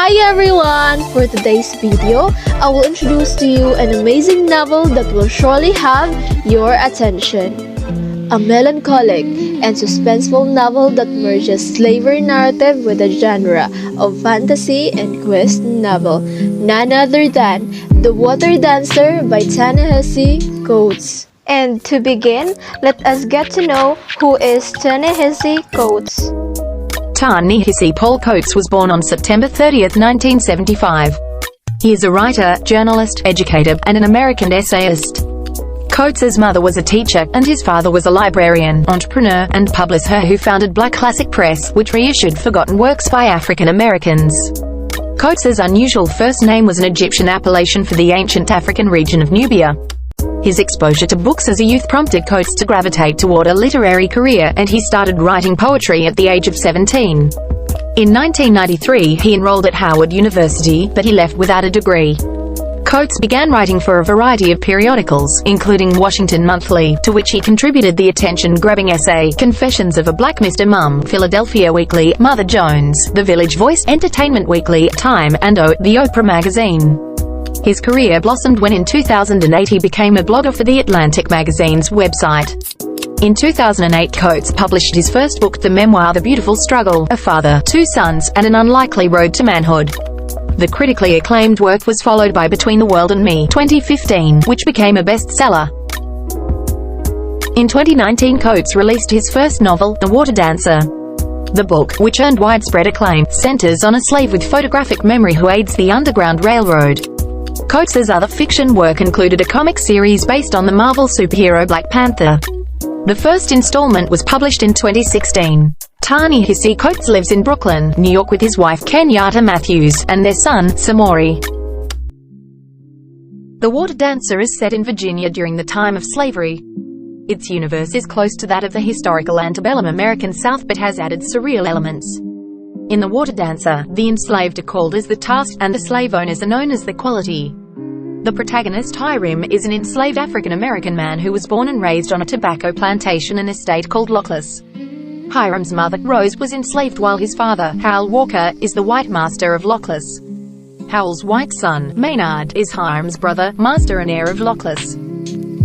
Hi everyone! For today's video, I will introduce to you an amazing novel that will surely have your attention. A melancholic and suspenseful novel that merges slavery narrative with a genre of fantasy and quest novel, none other than The Water Dancer by Ta-Nehisi Coates. And to begin, let us get to know who is Ta-Nehisi Coates. Ta-Nehisi Paul Coates was born on September 30, 1975. He is a writer, journalist, educator, and an American essayist. Coates's mother was a teacher, and his father was a librarian, entrepreneur, and publisher who founded Black Classic Press, which reissued forgotten works by African Americans. Coates's unusual first name was an Egyptian appellation for the ancient African region of Nubia. His exposure to books as a youth prompted Coates to gravitate toward a literary career, and he started writing poetry at the age of 17. In 1993, he enrolled at Howard University, but he left without a degree. Coates began writing for a variety of periodicals, including Washington Monthly, to which he contributed the attention-grabbing essay, Confessions of a Black Mr. Mum, Philadelphia Weekly, Mother Jones, The Village Voice, Entertainment Weekly, Time, and The Oprah magazine. His career blossomed when in 2008 he became a blogger for The Atlantic magazine's website. In 2008 Coates published his first book, the memoir The Beautiful Struggle, A Father, Two Sons, and an Unlikely Road to Manhood. The critically acclaimed work was followed by Between the World and Me, 2015, which became a bestseller. In 2019 Coates released his first novel, The Water Dancer. The book, which earned widespread acclaim, centers on a slave with photographic memory who aids the Underground Railroad. Coates's other fiction work included a comic series based on the Marvel superhero Black Panther. The first installment was published in 2016. Ta-Nehisi Coates lives in Brooklyn, New York with his wife Kenyatta Matthews, and their son, Samori. The Water Dancer is set in Virginia during the time of slavery. Its universe is close to that of the historical antebellum American South but has added surreal elements. In The Water Dancer, the enslaved are called as the task, and the slave owners are known as the quality. The protagonist Hiram is an enslaved African-American man who was born and raised on a tobacco plantation and estate called Lockless. Hiram's mother, Rose, was enslaved while his father, Hal Walker, is the white master of Lockless. Hal's white son, Maynard, is Hiram's brother, master and heir of Lockless.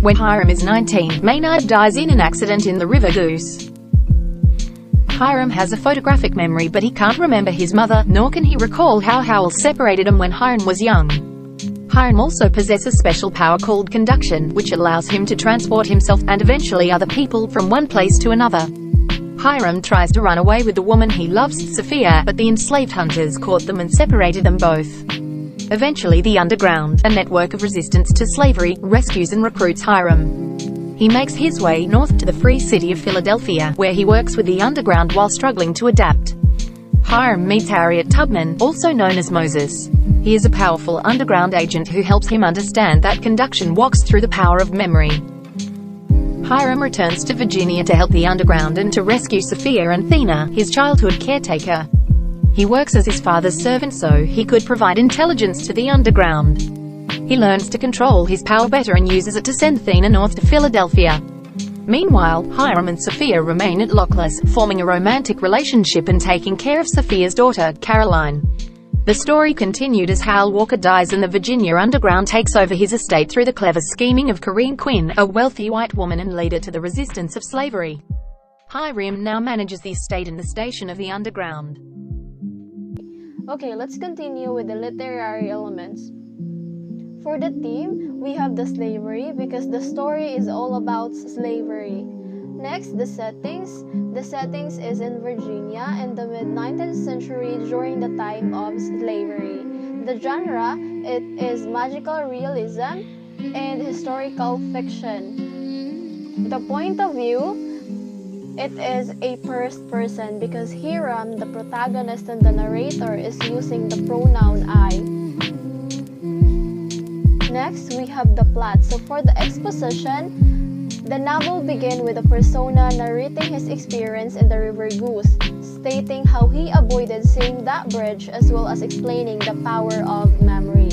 When Hiram is 19, Maynard dies in an accident in the River Goose. Hiram has a photographic memory, but he can't remember his mother, nor can he recall how Howell separated him when Hiram was young. Hiram also possesses a special power called conduction, which allows him to transport himself, and eventually other people, from one place to another. Hiram tries to run away with the woman he loves, Sophia, but the enslaved hunters caught them and separated them both. Eventually the Underground, a network of resistance to slavery, rescues and recruits Hiram. He makes his way north to the free city of Philadelphia, where he works with the Underground while struggling to adapt. Hiram meets Harriet Tubman, also known as Moses. He is a powerful Underground agent who helps him understand that conduction walks through the power of memory. Hiram returns to Virginia to help the Underground and to rescue Sophia and Thena, his childhood caretaker. He works as his father's servant so he could provide intelligence to the Underground. He learns to control his power better and uses it to send Thena north to Philadelphia. Meanwhile, Hiram and Sophia remain at Lockless, forming a romantic relationship and taking care of Sophia's daughter, Caroline. The story continued as Hal Walker dies and the Virginia Underground takes over his estate through the clever scheming of Corinne Quinn, a wealthy white woman and leader to the resistance of slavery. Hiram now manages the estate and the station of the Underground. Okay, let's continue with the literary elements. For the theme, we have the slavery because the story is all about slavery. Next, the settings. The settings is in Virginia in the mid-19th century during the time of slavery. The genre, it is magical realism and historical fiction. The point of view, it is a first person because Hiram, the protagonist and the narrator, is using the pronoun I. Next, we have the plot. So for the exposition, the novel begins with a persona narrating his experience in the River Goose, stating how he avoided seeing that bridge as well as explaining the power of memory.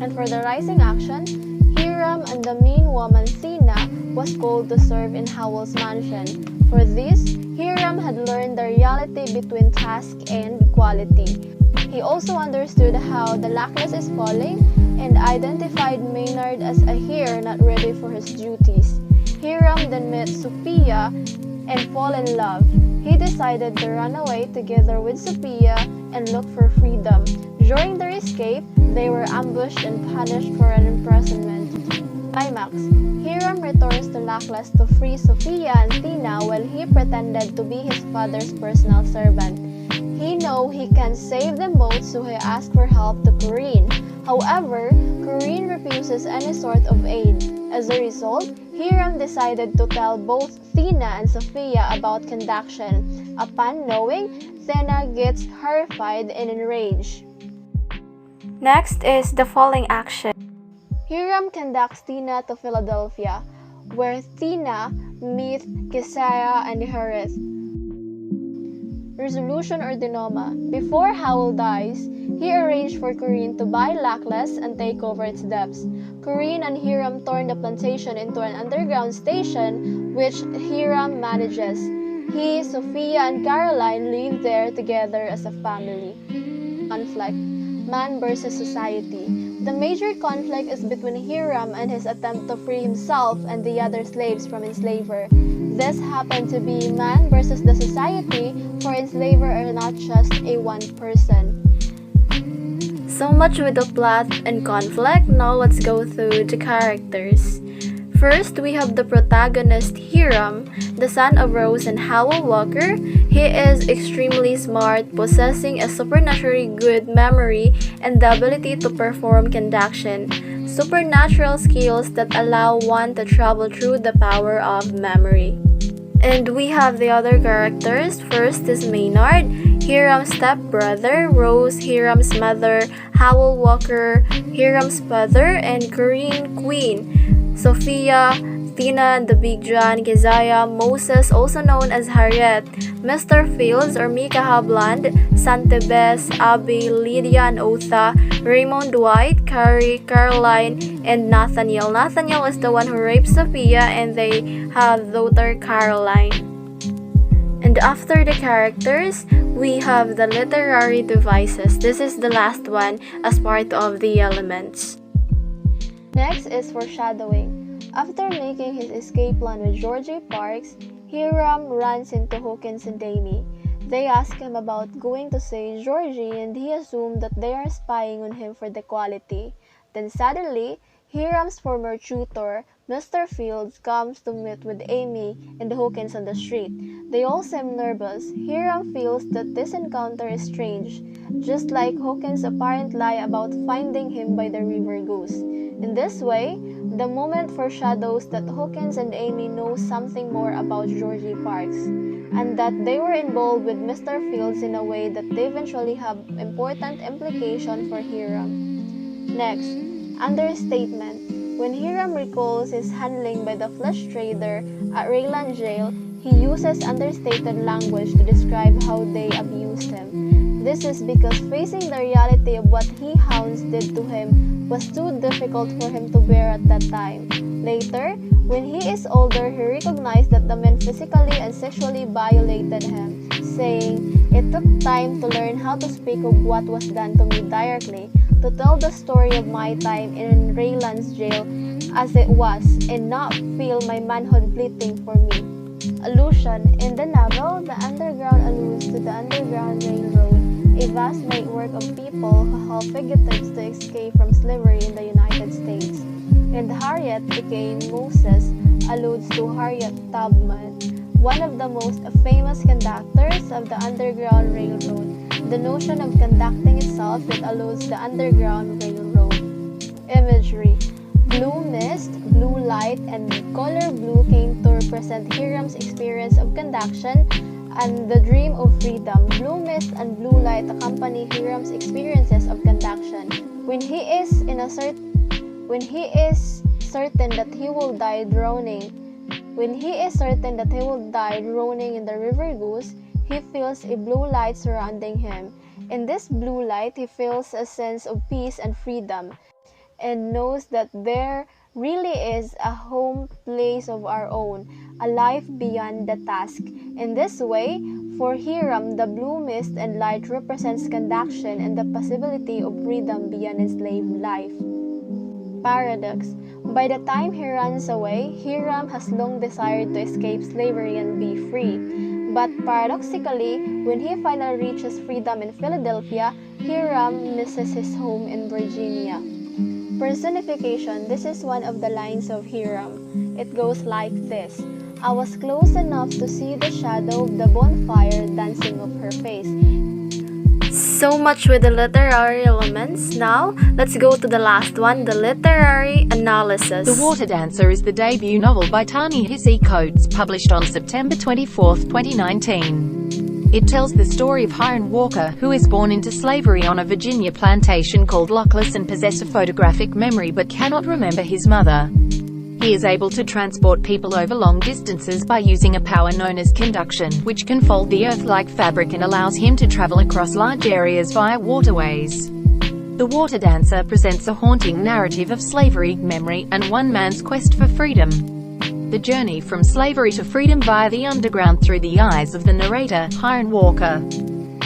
And for the rising action, Hiram and the mean woman Thena was called to serve in Howell's mansion. For this, Hiram had learned the reality between task and quality. He also understood how the Lackless is falling and identified Maynard as a hero not ready for his duties. Hiram then met Sophia and fall in love. He decided to run away together with Sophia and look for freedom. During their escape, they were ambushed and punished for an imprisonment. Climax. Hiram returns to Lackless to free Sophia and Tina while he pretended to be his father's personal servant. He knows he can save them both, so he asks for help to Corinne. However, Corinne refuses any sort of aid. As a result, Hiram decided to tell both Tina and Sophia about conduction. Upon knowing, Tina gets horrified and enraged. Next is the falling action. Hiram conducts Tina to Philadelphia, where Tina meets Keziah and Harith. Resolution or denouement. Before Howell dies, he arranged for Corinne to buy Lackless and take over its debts. Corinne and Hiram turn the plantation into an underground station, which Hiram manages. He, Sophia, and Caroline live there together as a family. Conflict. Man versus society. The major conflict is between Hiram and his attempt to free himself and the other slaves from enslaver. This happened to be man versus the society, for enslaver are not just a one person. So much with the plot and conflict, now let's go through the characters. First, we have the protagonist Hiram, the son of Rose and Howell Walker. He is extremely smart, possessing a supernaturally good memory and the ability to perform conduction, supernatural skills that allow one to travel through the power of memory. And we have the other characters. First is Maynard, Hiram's stepbrother, Rose, Hiram's mother, Howell Walker, Hiram's father, and Corinne Queen, Sophia, Tina, the Big John, Keziah, Moses, also known as Harriet, Mr. Fields or Mika Habland, Santebes, Abby, Lydia and Otha, Raymond White, Carrie, Caroline, and Nathaniel. Nathaniel is the one who raped Sophia, and they have daughter Caroline. And after the characters, we have the literary devices. This is the last one as part of the elements. Next is foreshadowing. After making his escape plan with Georgie Parks, Hiram runs into Hawkins and Amy. They ask him about going to see Georgie, and he assumed that they are spying on him for the quality. Then suddenly, Hiram's former tutor, Mr. Fields, comes to meet with Amy and Hawkins on the street. They all seem nervous. Hiram feels that this encounter is strange, just like Hawkins' apparent lie about finding him by the river goose. In this way, the moment foreshadows that Hawkins and Amy know something more about Georgie Parks, and that they were involved with Mr. Fields in a way that they eventually have important implication for Hiram. Next, understatement. When Hiram recalls his handling by the flesh trader at Rayland jail, he uses understated language to describe how they abused him. This is because facing the reality of what he hounds did to him was too difficult for him to bear at that time. Later, when he is older, he recognized that the men physically and sexually violated him, saying, "It took time to learn how to speak of what was done to me directly, to tell the story of my time in Rayland's jail as it was, and not feel my manhood bleeding for me." Allusion. In the novel, the underground alludes to the Underground Railroad, a vast network of people who help fugitives to escape from slavery in the United States. And Harriet became Moses alludes to Harriet Tubman, one of the most famous conductors of the Underground Railroad. The notion of conducting itself that alludes the Underground Railroad. Imagery. Blue mist, blue light, and color blue came to represent Hiram's experience of conduction and the dream of freedom. Blue mist and blue light accompany Hiram's experiences of conduction. When he is certain that he will die drowning in the river Goose, he feels a blue light surrounding him. In this blue light, he feels a sense of peace and freedom, and knows that there really is a home place of our own, a life beyond the task. In this way, For Hiram, the blue mist and light represents conduction and the possibility of freedom beyond enslaved life. Paradox. By the time he runs away, Hiram has long desired to escape slavery and be free. But paradoxically, when he finally reaches freedom in Philadelphia, Hiram misses his home in Virginia. Personification. This is one of the lines of Hiram. It goes like this. I was close enough to see the shadow of the bonfire dancing of her face. So much with the literary elements. Now, let's go to the last one, the literary analysis. The Water Dancer is the debut novel by Ta-Nehisi Coates, published on September 24, 2019. It tells the story of Hiram Walker, who is born into slavery on a Virginia plantation called Lockless and possesses a photographic memory but cannot remember his mother. He is able to transport people over long distances by using a power known as conduction, which can fold the earth like fabric and allows him to travel across large areas via waterways. The Water Dancer presents a haunting narrative of slavery, memory, and one man's quest for freedom. The journey from slavery to freedom via the underground through the eyes of the narrator, Hiram Walker.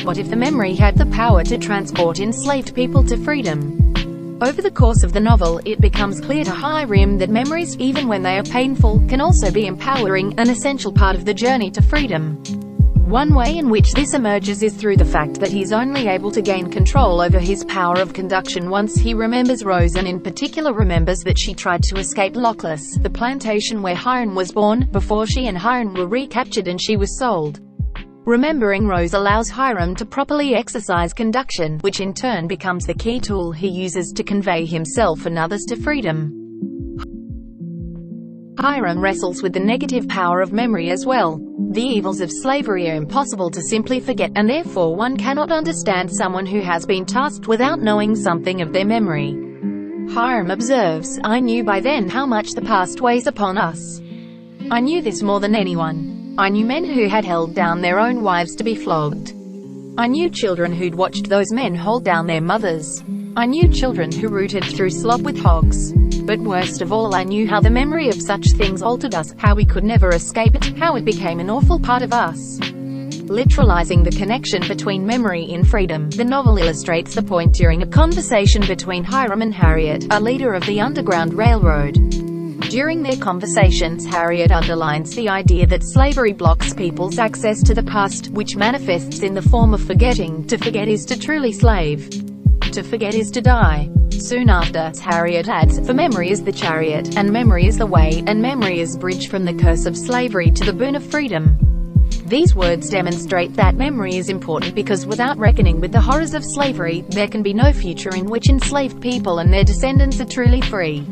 What if the memory had the power to transport enslaved people to freedom? Over the course of the novel, it becomes clear to Hiram that memories, even when they are painful, can also be empowering, an essential part of the journey to freedom. One way in which this emerges is through the fact that he's only able to gain control over his power of conduction once he remembers Rose, and in particular remembers that she tried to escape Lockless, the plantation where Hiram was born, before she and Hiram were recaptured and she was sold. Remembering Rose allows Hiram to properly exercise conduction, which in turn becomes the key tool he uses to convey himself and others to freedom. Hiram wrestles with the negative power of memory as well. The evils of slavery are impossible to simply forget, and therefore one cannot understand someone who has been tasked without knowing something of their memory. Hiram observes, I knew by then how much the past weighs upon us. I knew this more than anyone. I knew men who had held down their own wives to be flogged. I knew children who'd watched those men hold down their mothers. I knew children who rooted through slop with hogs. But worst of all, I knew how the memory of such things altered us, how we could never escape it, how it became an awful part of us. Literalizing the connection between memory and freedom, the novel illustrates the point during a conversation between Hiram and Harriet, a leader of the Underground Railroad. During their conversations, Harriet underlines the idea that slavery blocks people's access to the past, which manifests in the form of forgetting. To forget is to truly slave. To forget is to die. Soon after, Harriet adds, for memory is the chariot, and memory is the way, and memory is bridge from the curse of slavery to the boon of freedom. These words demonstrate that memory is important because without reckoning with the horrors of slavery, there can be no future in which enslaved people and their descendants are truly free.